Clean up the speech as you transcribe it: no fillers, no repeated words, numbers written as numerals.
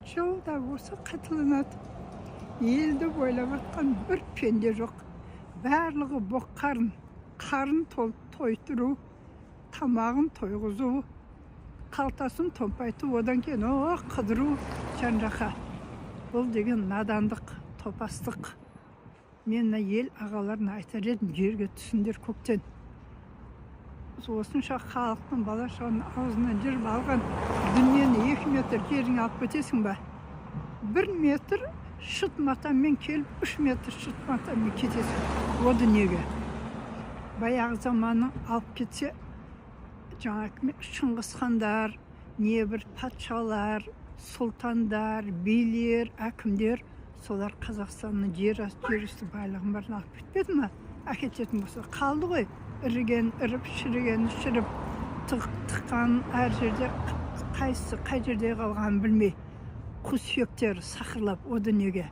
жылда осы қайталанады. Елді бойлап атқан бір пенде жоқ. Барлығы қарын тойдыру, тамағын тойғызу, қалтасын томпайту, одан кейін қыдыру жан-жаққа. Бұл деген надандық, топастық. Мен ел ағаларына айтар едім, жерге түсіндер көктен. Осынша халықтың бала-шағаның аузынан жырып алған дүниені 2 метр жеріңе алып кетесің ба? 1 метр шыт матамен келіп, 3 метр шыт матамен кетесің. О дүниеге. Баяғы заманы алып кетсе, жаңағы Шыңғысхандар, небір патшалар, сұлтандар, билер, әкімдер, солар Қазақстанның жер үсті байлығын барын алып кетпеді ма? Әкететін болса, қалды ғой. Іріген, іріп, шіріп, тыққан әр жерде қай жерде қалғанын білмей, құс сүйектері сақырлап о дүниеге.